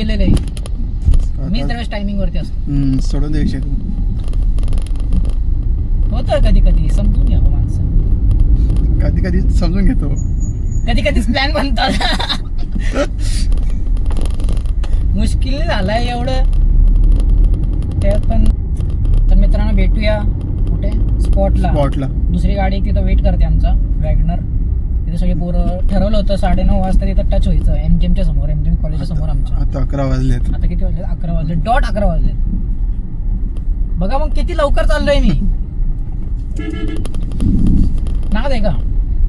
केलेलं आहे. मी त्यावेळेस टायमिंग वरती असतो. सोडून दे विषय. होतं कधी कधी समजून घ्यावं माणसं. कधी कधी समजून घेतो. कधी कधीच प्लॅन बनतात. मुश्किल झालंय एवढं त्यात पण. तर मित्रांनो भेटूया कुठे स्पॉटला. दुसरी गाडी तिथं वेट करते आमचा वॅगनर. तिथे सगळे पोरं ठरवलं होतं 9:30 वाजता तिथं टच व्हायचं एमजीएमच्या समोर, एमजीएम कॉलेजच्या समोर आमच्या. आता 11 वाजलेत. आता किती वाजले? 11 वाजले. डॉट 11 वाजले. बघा मग किती लवकर चाललोय मी. नाद आहे का?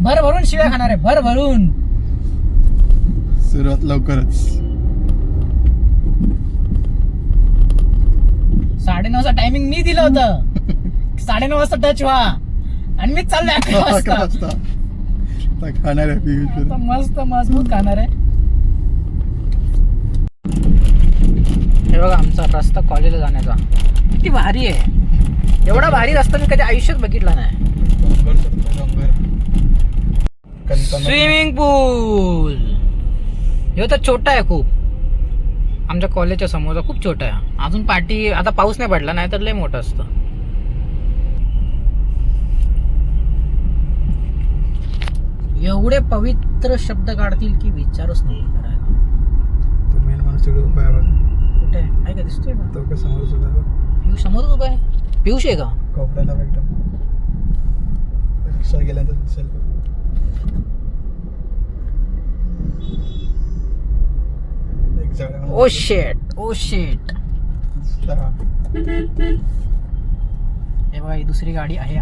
भर भरून शिव्या खाणार आहे, भर भरून. सुरुवात लवकरच. 9:30चा टायमिंग मी दिलं होतं. 9:30 वाजता टच व्हा आणि मी चाललोय 11 वाजता. खाणार आहे मस्त मजबूत खाणार आहे. हे बघा आमचा रस्ता कॉलेजला जाण्याचा किती भारी आहे. एवढा भारी रस्ता मी कधी आयुष्यात बघितला नाही. स्विमिंग पूल हे तर छोटा आहे खूप. आमच्या कॉलेजच्या समोरचा खूप छोटा आहे. अजून पार्टी आता पाऊस नाही पडला, नाही तर लय मोठं असतं. एवढे पवित्र शब्द काढतील की विचारच नको करायला. मेन माणूस तिकडे उभा आहे. कुठे आहे का? दिसतोय का? तो का समोरच उभा आहे. पियुष समोरच उभा आहे. पियुष आहे का? कोपऱ्याला एकदम रिक्षा गेल्यानंतर दिसेल. ओ शेट, ओ शेट. हे बघा ही दुसरी गाडी आहे.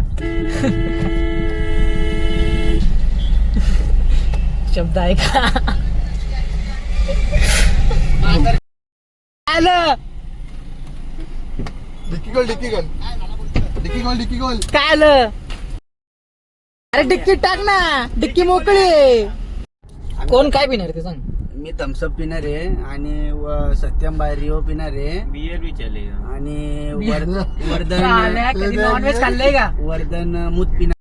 शब्द आहे का? आलं डिक्की गोल. काय आलं? अरे डिक्की टाक ना, डिक्की मोकळी. कोण काय पिणार ते सांग. मी थम्सअप पिणार आहे आणि सत्यम बायरिओ पिणार आहे. बियर भी चलेगा. आणि नॉनव्हेज खाल्लंय का? वर्धन मूत पिणार.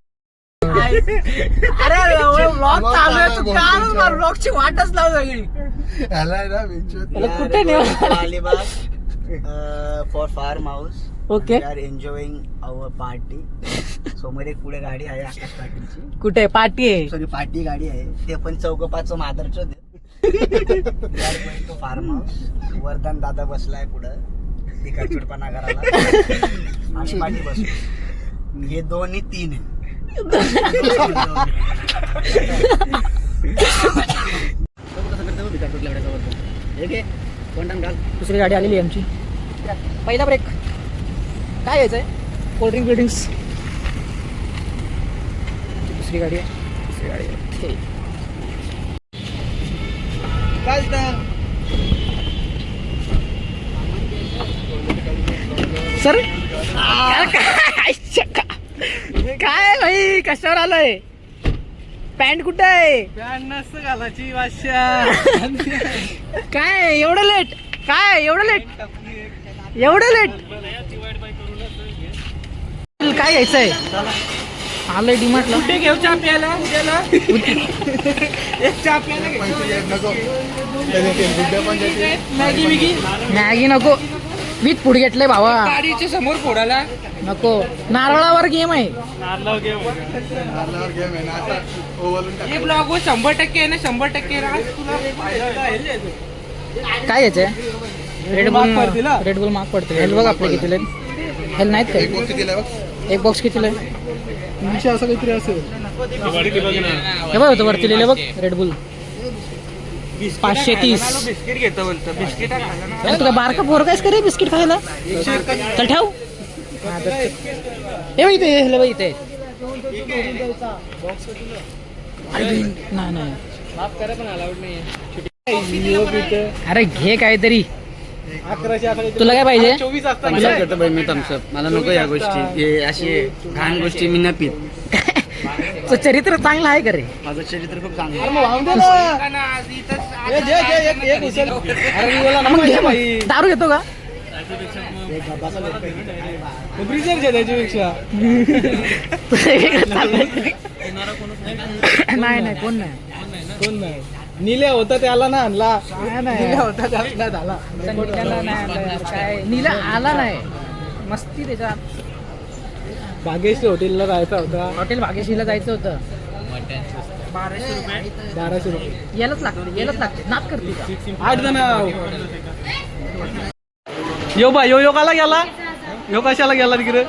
अरे व्लॉग चालू आहे, तू काय व्लॉगची वाटच लाव सगळी. कुठे Alibag for farm house. Okay. We are enjoying our party. समोर एक पुढे गाडी आहे आकाश पाटीलची. कुठे पार्टी आहे? सॉरी पार्टी गाडी आहे. ते पण 4-5 मादरचो फार्म हाऊस. वर्धन दादा बसलाय पुढं तिकडपणा करायला आणि पाठी बसलो. हे 2 आणि 3 आहे. दुसरी गाडी आलेली आहे आमची. पहिला ब्रेक. काय यायचंय? कोल्ड्रिंक्स. दुसरी गाडी आहे. दुसरी गाडी आहे. सर काय भाई कशावर आलोय? पॅन्ट कुठे आहे? पॅन्ट नसतं घालायची वाश्या. काय एवढं लेट? काय एवढं लेट? एवढं लेट? काय यायचंय? आलोय डीमार्टला. कुठे घेऊ चहा प्यायला उद्याला? एक चहा प्यायला मॅगी बिगी. मॅगी नको. विथ फूड घेतलंय भावा. गाडीच्या समोर फोडायला नको. नारळावर गेम आहे. हे ब्लॉग 100% आहे ना. 100% काय यायचंय? रेडबुल मार्क पडतील. हेल बघ आपले किती हेल नाहीत काय? एक बॉक्स कितीला आहे? असं काहीतरी असेल. हे बघ होतं वरती लिहिलं बघ रेडबुल 530. बिस्किट घेतो बोलतो. बिस्किट तुला बारका पोरगायस का रे बिस्किट खायला? चल ठेव. हे इथे हे बघ इथे. नाही माफ करा पण अलाउड नाही. अरे घे काहीतरी. तुला काय पाहिजे? 24 असतात. थम्सअप घेतो बाई मी. थम्सअप मला नको या गोष्टी. हे अशी घाण गोष्टी मी न पित. तो चरित्र चांगलं आहे का रे? माझं चरित्र खूप चांगलं आहे. मग घे मग. दारू घेतो का? ब्रिजर घे त्याच्यापेक्षा. नाही कोण नाही. निल्या होता त्याला ना आणला नाही. निल्या होता त्याला नाही झाला आता नीलाला नाही आलं यार, काय नीला आला नाही. मस्ती त्याच्यात. भाग्यश्री हॉटेलला जायचा होता. हॉटेल भाग्यश्रीला जायचं होतं. 1200 रुपये यायलाच लागते नाच करते का? 8 जण. यो बा यो काला गेला. यो कशाला गेला तिकडे.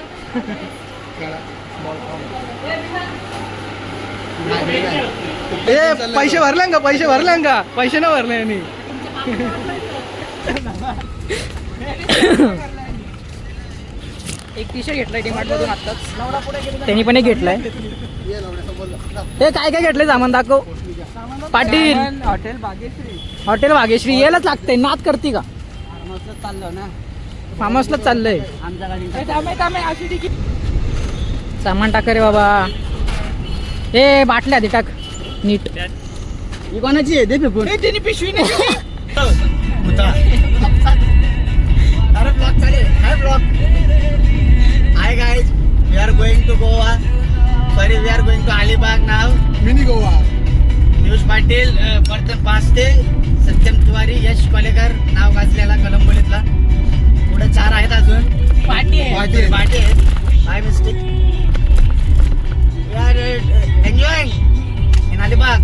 पैसे भरले का पैसे नाही भरले यांनी. एक टी शर्ट घेतलाय डिमार्ट मधून आत्ताच. त्यांनी पण एक घेतलाय. ते काय काय घेतलंय सामान दाखव. पाटील हॉटेल भाग्यश्री यायलाच लागतंय. नाच करते का? चाललो ना फार्म हाऊसलाच चाललंय. आमच्या गाडी सामान टाका रे बाबा. हे बाटल्या आधी टाक नीट. ही कोणाची आहे दे फेकून. त्यांनी पिशवी नाही. अरे ब्लॉग चालेल. Hi vlog. Hi guys, we are going to Goa. Sorry, we are going to Alibag now. Mini Goa. Piyush Patil, Vardhan Paste, Satyam Tiwari, Yash Kolekar, नाव गाजलेला कलंबोलीतला. पुढे 4 आहेत अजून. पाटी आहेत. By mistake. We are enjoying in Alibag.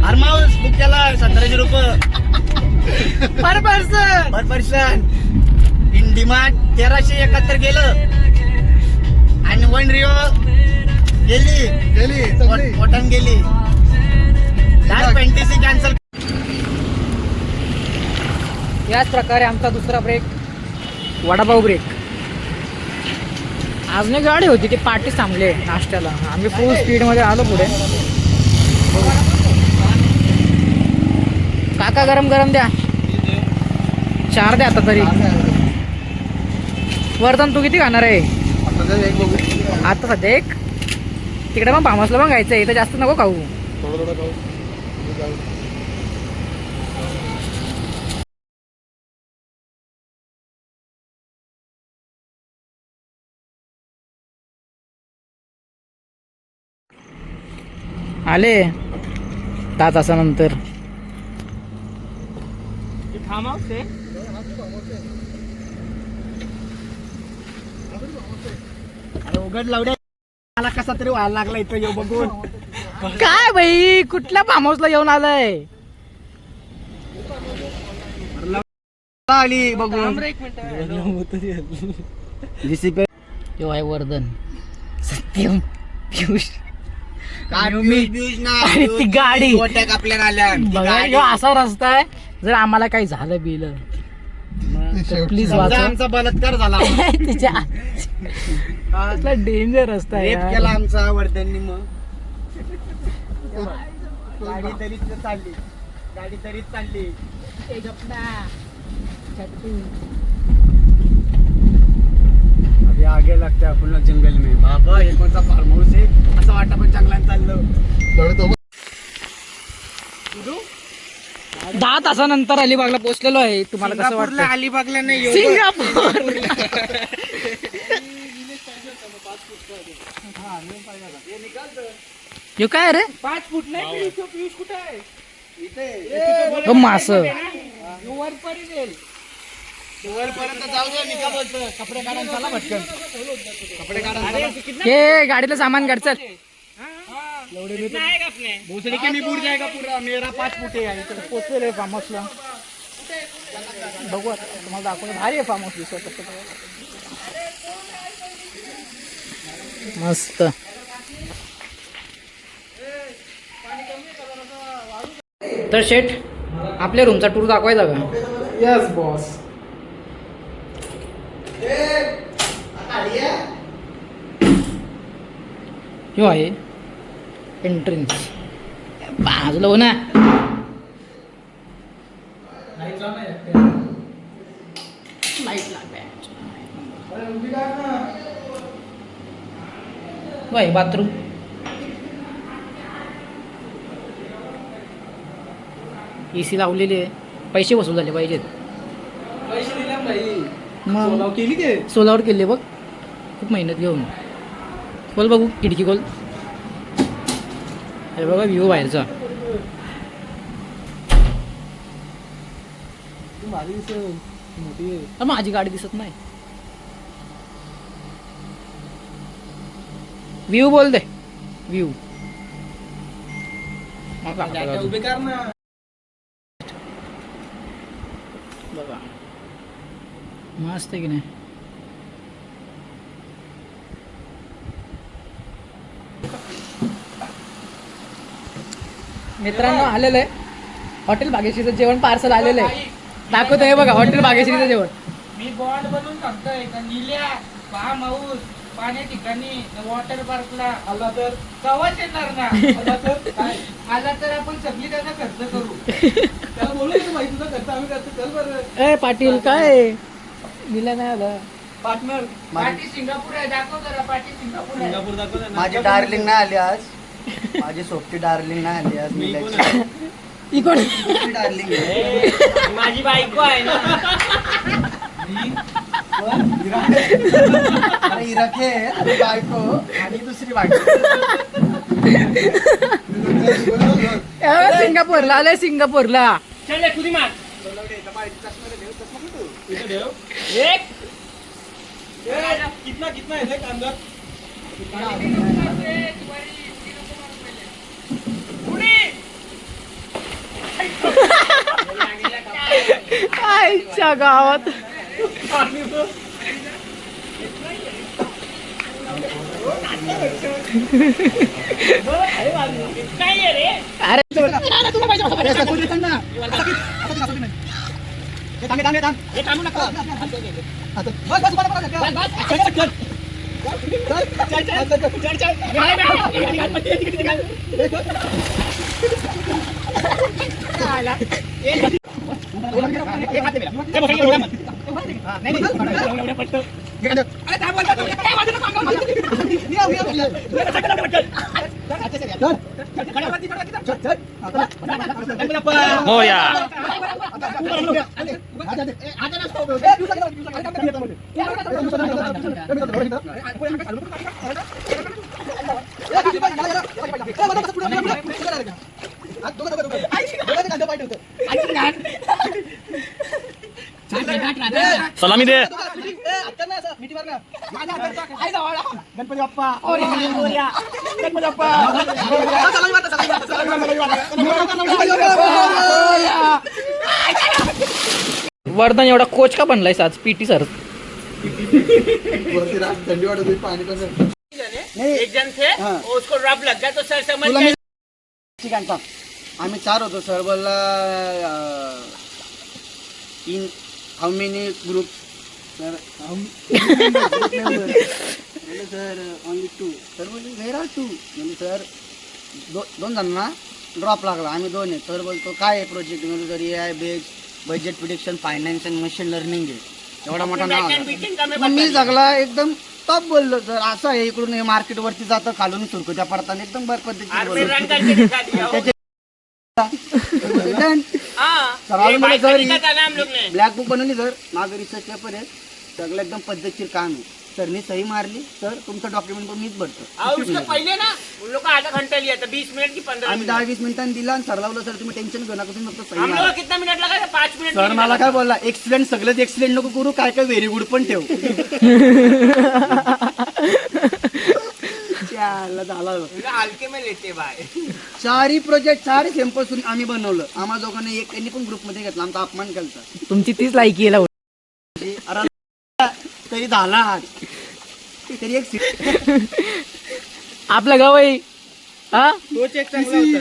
Farm house book केला 1700 रुपये पर पर्सन. इन डिमांड 1371 गेलं. आणि 1 रिओ गेली. कॉटन गेली. Fantasy cancel. याच प्रकारे आमचा दुसरा ब्रेक वडापाव ब्रेक. आज नाही गाडी होती ती पार्टीच थांबले नाश्त्याला. आम्ही फुल स्पीडमध्ये आलो पुढे. काका गरम गरम द्या. 4 द्या आता तरी. वर्धन तू किती खाणार आहे आता सध्या? एक तिकडे मग भामसला पण खायचं. इथं जास्त नको खाऊ. थोडं खाऊ. आले 10 तासानंतर. अरे उघड लावड्या. मला कसा तरी व्हायला लागला इथं येऊ बघून. काय भाई कुठल्या फार्म हाऊसला येऊन आलंय? आली बघून. यो आहे वर्धन, सत्यम, पियुष. आणि ती गाडी आपल्याला आल्या. बघा ह्यो असा रस्ता आहे. जर आम्हाला काही झालं बिलं प्लीज वाचा. आमचा बलात्कार झाला. तिच्या डेंजर रस्ता आहे रेप यार. केला आमचा वर्धननी. मग गाडी तरीच चालली. अभी आगे लगता है अपन लोग जंगल में. बाबा हे कोणता फार्म हाऊस आहे असं वाटतं पण जंगलात चाललं. 10 तासानंतर अलिबागला पोहोचलेलो आहे. तुम्हाला कसं वाटतं? अलिबागला नाही. सिंगापूर. यो काय रे? 5 फूट नाही. पियुष कुठे आहे? मास वरपर्यंत येईल. वरपर्यंत जाऊ दे. मी काय बोलतो, कपडे काढून चला भटकन. कपडे काढून हे गाडीला सामान काढ चल. भोसडी के मी बुड जाएगा पूरा. मेरा 5 फूट आहे. इकडे पोचलेलं आहे फार्म हाऊसला. बघू आता तुम्हाला दाखवलं. भारी आहे फार्म हाऊस दिसत. मस्त. तर शेठ आपल्या रूमचा टूर दाखवायचा का? Yes boss. ह्यो आहे एंट्रन्स. बाजूला हो ना. लाईट लागते. बाथरूम. AC लावलेली आहे. पैसे वसूल झाले पाहिजेत. पैसे दिले भाई. मग केली ते सोलावर केले बघ. खूप मेहनत घेऊन. खोल बघू खिडकी खोल. अरे बघा व्ह्यू बाहेरचा. तर माझी गाडी दिसत नाही. व्ह्यू बोल दे. व्ह्यू उभे कर ना. बघा मस्त आहे की नाही. मित्रांनो आलेलं आहे हॉटेल भाग्यश्रीचं जेवण पार्सल आलेलं आहे. दाखवतो हे बघा हॉटेल भाग्यश्रीचं जेवण. मी बॉन्ड बनवून टाकतोय का निल्या फार्म हाऊस पाण्या ठिकाणी वॉटर पार्कला आला तर कवाच येणार ना. आला तर काय आला तर आपण सगळी त्यांना खर्च करू. त्याला बोलू की माहिती तुझा खर्च आम्ही करतो. चल बरं ए पाटील काय दिलं नाही आलं. पार्टनर. पार्टी सिंगापूर आहे. दाखव जरा पार्टी सिंगापूर आहे. सिंगापूर दाखव ना. माझी डार्लिंग नाही आली आज. माझी सोबती डार्लिंग नाही आली आज. मिलाची इकडे डार्लिंग माझी बायको आहे ना. अरे इराके आणि बायको आणि दुसरी बायको. सिंगापूरला आलंय सिंगापूरला. चल खुदी मार. एक कितना कितना है देख अंदर. आईच्या गावात काय आहे रे. अरे हे थांबू नका. मोया. सलामी दे. गणपती बाप्पा. वर्धन एवढा कोच का बनलाय आज पीटी सर. थंडी वाटत होती, पाणी पण एक जन थे हाँ। उसको रब लग गया तो सर समझ तुला गए. मी ठीक आहे आम्ही 4 होतो. सर बोलला in how many group. Sir sir only 2. Sir बोलले व्हेर आर 2. म्हणजे सर 2 जणांना ड्रॉप लागला. आम्ही 2 आहे. सर बोलतो काय आहे प्रोजेक्ट. म्हणजे sir A I based budget prediction finance and machine learning आहे. एवढा मोठा नाव आहे. मग मी जगला एकदम टॉप बोललो. सर असं आहे इकडून हे मार्केट वरती जातं खालून सुरकुत्या पडताना एकदम बर पद्धतीने बोललो. रन करके दिखा दिया. हम लोग ने ब्लॅक बुक बनवली सर. माझं रिसर्च पेपर आहे. सगळं एकदम पद्धतशीर काम आहे. सरने सही मारली. सर तुमचं डॉक्युमेंट पण मीच भरतो. और उसके पहले ना उन लोग का आधा घंटा लिया था. 20 मिनट की 15 आम्ही मिनट. 10-20 मिनिटांनी दिला आणि सरला बोललो सर तुम्ही टेन्शन घेऊ नका तुम्ही फक्त सही हम लोग मारा. को कितना मिनट लगा था. 5 मिनट. सर मला काय बोलला एक्सलेंट सगळंच एक्सलेंट नको करू काय काय व्हेरी गुड पण ठेव. झाला हल्के में लेते भाई. 4 प्रोजेक्ट 4 सॅम्पल आम्ही बनवलं. आम्हा दोघांनी त्यांनी पण ग्रुपमध्ये घेतला. आमचा अपमान केला. तुमची तीच लायकी आहे. अरे तरी झाला तरी एक आपलं गवई हा तोच एक चांगला होता.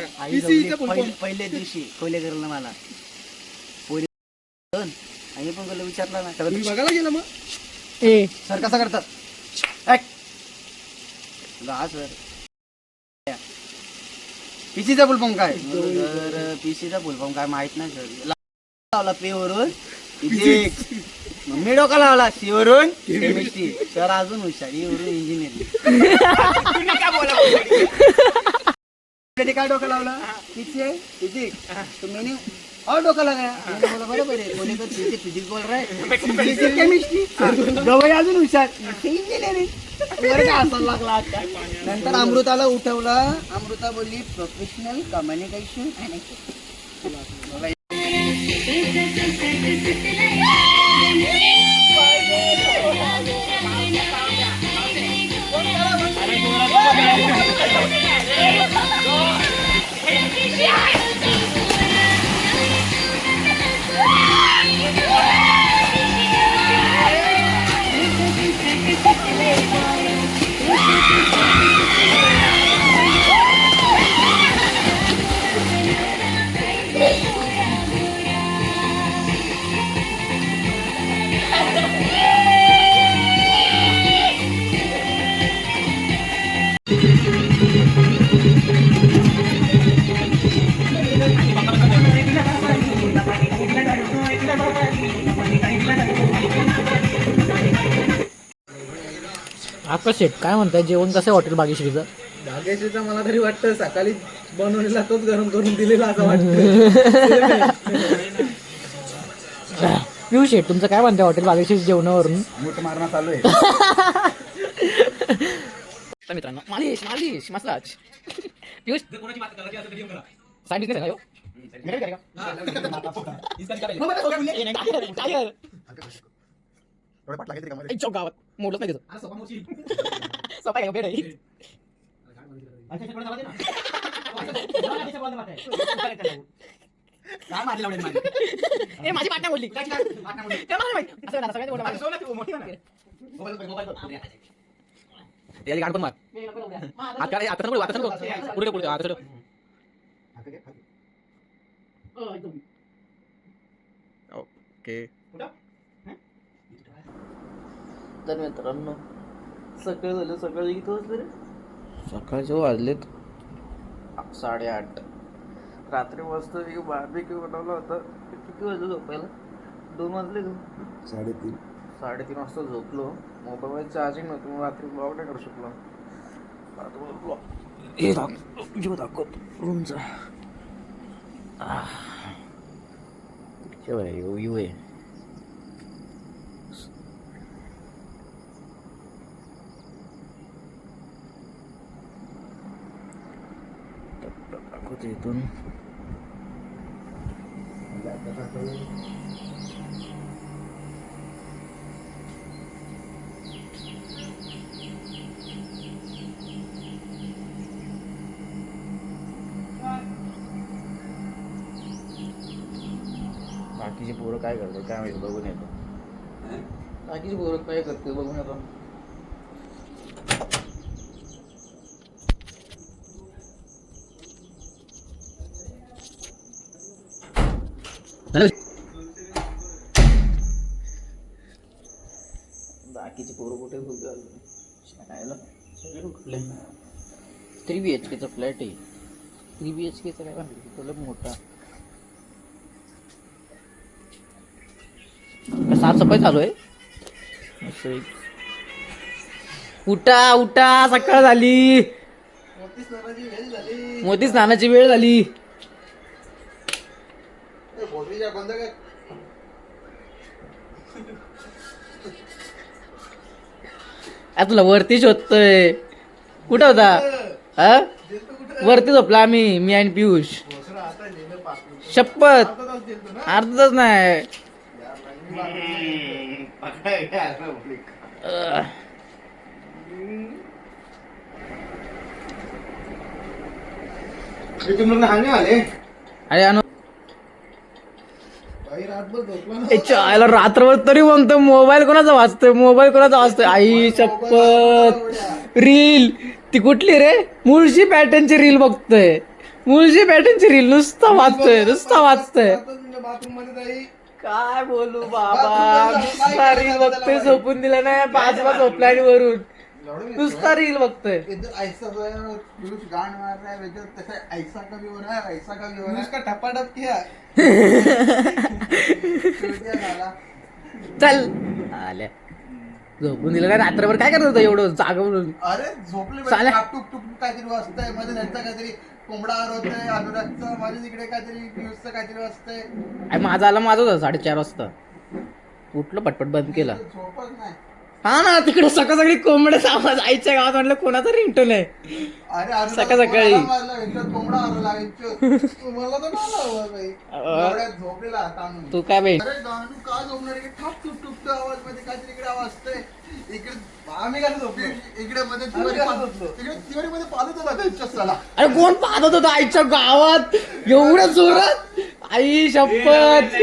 पहिल्या दिवशी कोलेकरला मला आणि पण कोले विचारला ना बघायला गेला मग. ए सर कसा करतात. सर पीसीचा फुलफॉर्म काय. सर पीसीचा फुलफॉर्म काय माहित नाही सर. लावला पे वरून मी डोका लावला. सी वरून केमिस्ट्री. सर अजून हुशार. ई वरून इंजिनिअरिंग. कधी काय डोका लावला पीछे फिजिक्स. तो मैंने और डोका लगाया. मैंने बोला बरोबर आहे कोलेकर पीछे फिजिक्स बोल रहा है केमिस्ट्री. गवई अजून हुशार इंजिनिअरिंग. असायला लागला. नंतर अमृताला उठवला. अमृता बोलली प्रोफेशनल कम्युनिकेशन आकाश शेट काय म्हणताय, जेवण कसं आहे हॉटेल बागेश्रीचं? भाग्यश्रीचा मला तरी वाटतं सकाळी बनवलेला तोच गरम करून दिलेला असं वाटतं. पियुष शेट तुमचं काय म्हणताय हॉटेल बागेश्री जेवणावरून? मूठ मारणं चालू आहे. तर मित्रांनो मालिश मालिश मसाज. पियुष साईड बिझनेस आहे हो. गावात मोडलंच नाही सफाई बेड आहे. माझी पाटणा बोलली गाड पण मार आता पुढे पुढे आता ओके. तर मित्रांनो सकाळ झालं. सकाळी किती वाजले रे? सकाळचे वाजलेत 8:30. रात्री मस्त बार्बेक्यू बनवला होता. किती वाजले झोपायला? 2 वाजले का? 3:30 वाजता झोपलो. मोबाईलमध्ये चार्जिंग नव्हतं मग रात्री ब्लॉग नाही करू शकलो. हे दाखवतो रूमचा. यू आहे. दाखवतो इथून. बाकीची पोरं काय करते काय माहिती, बघून येतो. बाकीची पोरं काय करते बघून येतो. बाकीचे पोरं कुठे खायला सगळे उठले. 3 BHK फ्लॅट आहे. 3 BHK काय म्हणते तुला मोठा. साफसफाई चालू आहे. उठा उठा सकाळ झाली. मोती स्नानाची वेळ झाली. तुला वरती शोधतोय. कुठं होता? हा वरती झोपला आम्ही, मी आणि पियुष. शपथ अर्धच नाही. अरे याला रात्रभर तरी म्हणतो मोबाईल कोणाचा वाचतोय. आई शपथ. रील ती कुठली रे? मुळशी पॅटर्नची रील बघतोय. नुसता वाचतोय. काय बोलू बाबा. नुसता रील बघतोय. झोपून दिला नाही. 5 वाजता झोपला आणि वरून नुसता रील बघतोय. चल आल्या. झोपून दिलं काय रात्रभर? काय करत होतं एवढं जागवून? अरे झोपले काहीतरी वाजतंय मध्ये, त्यांचा काहीतरी कोंबडा होतंय, अनुरागचं माझ्या तिकडे काहीतरी पियुषचं काहीतरी वाजतंय. माझा 4:30 वाजता उठलो, पटपट बंद केला. झोपच नाही. हा ना तिकडे सकाळ सगळी कोंबड्याचा आवाज आईच्या गावात म्हटलं कोणाचा रिंगटोन आहे. अरे सकाळी. कोंबडा मला तर झोपलेला ताणून. तू काय बाई अरे गाणू का झोपणार इकडे ठाप टुकटुकतो आवाज मध्ये काहीतरी इकडे आवाज असतोय इकडे आम्ही काय झोपलो इकडे मध्ये तिवारी मध्ये पाहत होता त्यांच्या चला अरे कोण पाहत होतं आईच्या गावात एवढ्या जोरात आई शपथ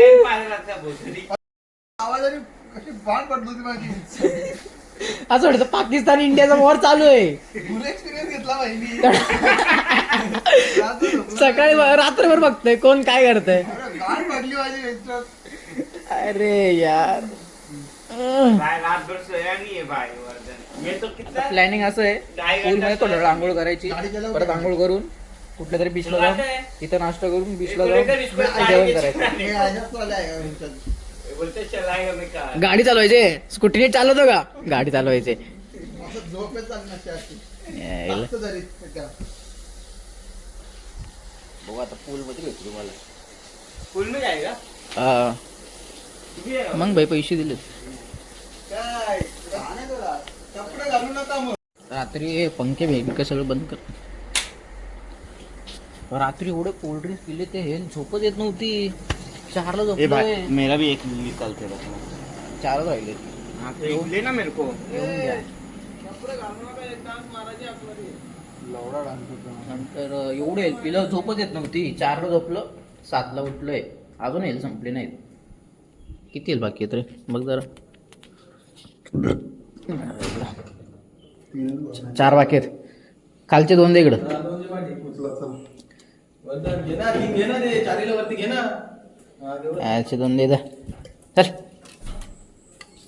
आवाजाने कशी बाण पडली होती माझी. असं वाटतं पाकिस्तान इंडियाचा वॉर चालू आहे. फुल एक्सपिरियन्स घेतला पाहिजे. सकाळी रात्रभर बघतोय कोण काय करतंय. बाण पडली माझी यांच्यात. अरे यार प्लॅनिंग असं आहे पूल मध्ये थोडं आंघोळ करायची परत आंघोळ करून कुठल्या तरी बीचला जाऊन तिथं नाश्ता करून बीचला जाऊन जेवण करायचं. हे आजच वाला आहे यांच्यात. गाडी चालवायचे स्कूटीने चालवतो का गाडी चालवायचे. असं झोपेत चालण्याची असते. यायला. लागतं जरी त्या. बघू आता पूल मध्ये भेटू तुम्हाला. हा. मग भाई पैसे दिले काय राहणे तुला. कपडे घालू नका मग. रात्री पंखे भेट सगळं बंद कर. रात्री एवढे कोल्ड्रिंक्स पिले ते हे झोपच येत नव्हती. 4ला झोपलोय. मेरा भी एक निकाल के 4 राहिले. लेना मेरे को. कपडे घालू नका एक तास मारायची आपल्याला. लवडा डान्स नंतर एवढे पिलं झोपच येत नव्हती. 4ला झोपलं 7ला उठलोय. अजून येईल संपले नाहीत. किती येईल बाकी रे बघ जरा. 4 बाकी आहेत. खालचे 2 दे इकडं. याचे 2 दे चल.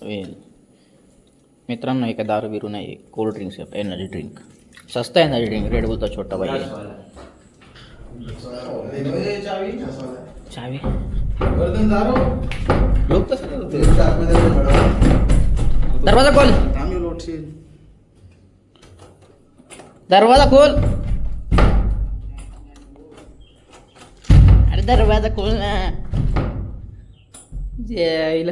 होईल मित्रांनो एका दारू बिरू नाही कोल्ड ड्रिंक्स एनर्जी ड्रिंक सस्ता एनर्जी ड्रिंक रेड बुलचा छोटा पाहिजे. चावी लोक तसं दरवाजा खोल. दरवाजा खोल. अरे दरवाजा खोल ना. जेला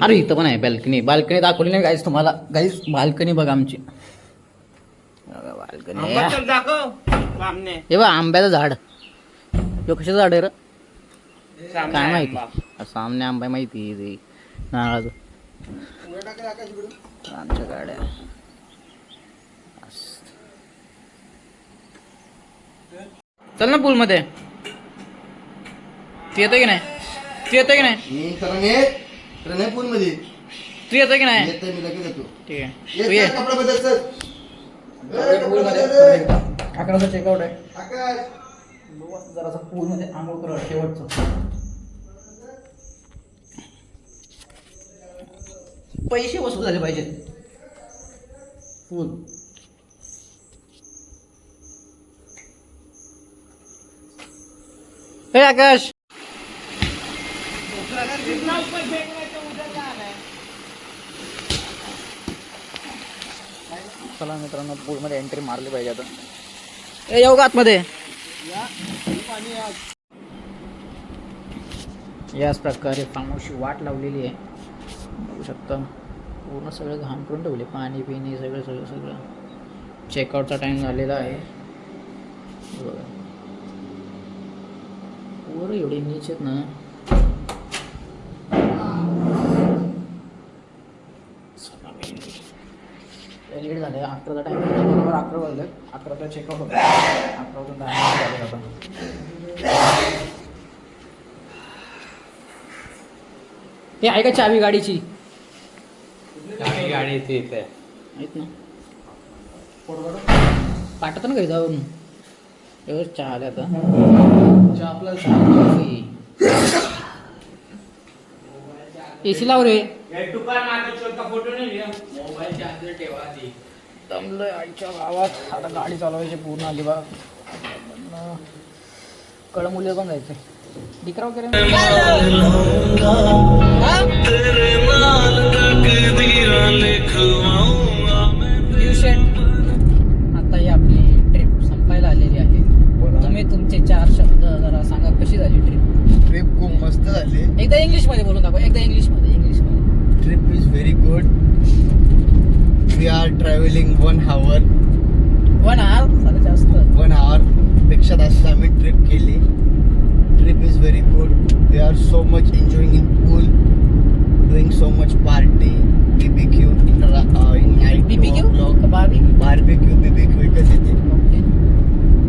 अरे इथं पण आहे बाल्कनी. बाल्कनी दाखवली नाही गाईस तुम्हाला. गाईस बाल्कनी बघा आमची. बाल्कनी हे बघ आंब्याचं झाड. हे कशाचं झाड आहे रे काय माहिती. सामने आंबा माहिती ते नारळाचं. आमच्या गाड्या चल ना पूल मध्ये. तू येतोय की नाही. तू येतोय की नाही. पूल मध्ये तू येतोय की नाही. मी लगेच येतो. ठीक आहे तू ये. कपडे बदल सर. पूल मध्ये अकराचा चेकआउट आहे. आकाश जरासा पूल मध्ये आंघोळ करा शेवटचं. पैसे वसूल झाले पाहिजेत. फुल हे आकाश चला मित्रांनो पूल मध्ये एंट्री मारली पाहिजे आता. ए येऊ का आतमध्ये. याच प्रकारे फार्महाऊसची वाट लावलेली आहे बघू शकता. पूर्ण सगळं घाण करून ठेवले. पाणी पिणी सगळं सगळं सगळं. चेकआउटचा टाईम झालेला आहे बघा. पोरं एवढे नीच आहेत ना. लेट झालं 11चा टाईम बरोबर 11 वाजले. 11चा चेकआउट होतं. 11 झाले आता. हे आहे का चावी गाडीची. गाडी इथे आहेत ना पाठवतो ना घरी जाऊन. व्यवस्थित चहा आले आता. एसी लाव रे. दमलोय आईच्या गावात. आता गाडी चालवायची पूर्ण आली बा. कळमुली पण जायचं. डिकरा वगैरे आता ही आपली ट्रिप संपायला आलेली आहे. तुम्ही तुमचे 4 शब्द जरा सांगा कशी झाली ट्रिप. इंग्लिश मध्ये बोलून दाखव एकदा इंग्लिश मध्ये trip is very good. We are travelling 1 hour. 1 hour साधं जास्त 1 hour पेक्षा जास्त आम्ही ट्रिप केली. Trip is very good. We are so much enjoying in pool, doing so much party, BBQ in night. BBQ barbecue BBQ एकच येते.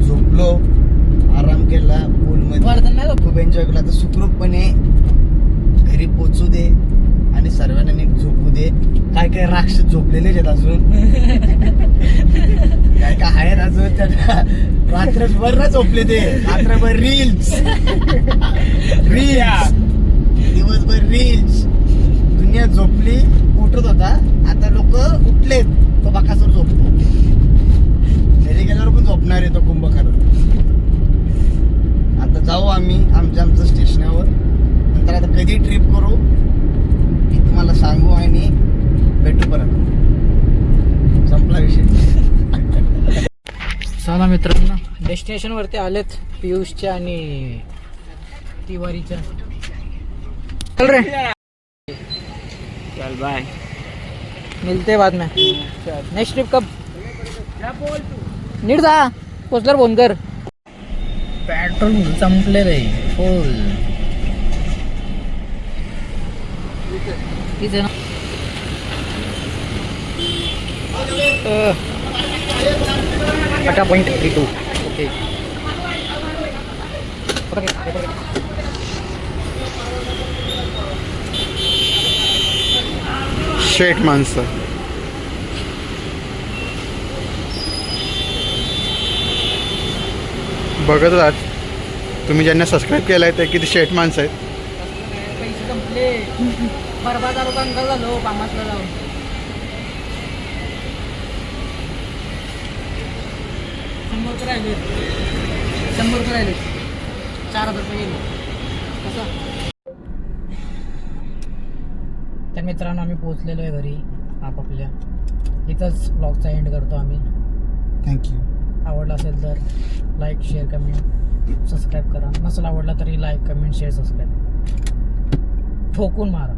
झोपलो, आराम केला पूल मध्ये, वर्धन नाही खूप एन्जॉय केला. तर सुखरूपपणे घरी पोचू दे आणि सर्वांना नीट झोपू दे. काय काय राक्षस झोपलेले आहेत अजून, काय काय आहेत अजून, त्यांना रात्रभर न झोपले ते. रात्रभर रील्स दिवसभर रील्स. दुनिया झोपली, उठत होता. आता लोक उठलेत, तो बाकासूर झोपतो. घरी गेल्यावर पण झोपणार आहे तो कुंभकर्ण. आता जाऊ आम्ही आमच्या स्टेशनावर. नंतर आता कधी ट्रिप करू मी तुम्हाला सांगू आणि भेटू परत. संपला विषय. चला मित्रांनो, डेस्टिनेशन वरती आलेत पियुषच्या आणि तिवारीच्या. चल रे, चल बाय. मिलते बाद में. नेक्स्ट ट्रिप कब? नीट जा, पोचल्यावर फोन कर. पेट्रोल संपले रे फुल. इथे ना .32. ओके. शेट माणसं. बघत राहा तुम्ही ज्यांना सबस्क्राईब केलं आहे ते किती शेट माणसं आहेत. पैसे संपले, बरबाद झालो, कंगाल झालो कामातला जाऊन. शंभर राहिले 4,000 रुपये गेले. कसं? तर मित्रांनो, आम्ही पोहोचलेलो आहे घरी आपापल्या. इथंच ब्लॉगचा एंड करतो आम्ही. थँक्यू. आवडला असेल तर लाईक, शेअर, कमेंट, सबस्क्राईब करा. नसेल आवडला तरी लाईक, कमेंट, शेअर, सबस्क्राईब ठोकून मारा.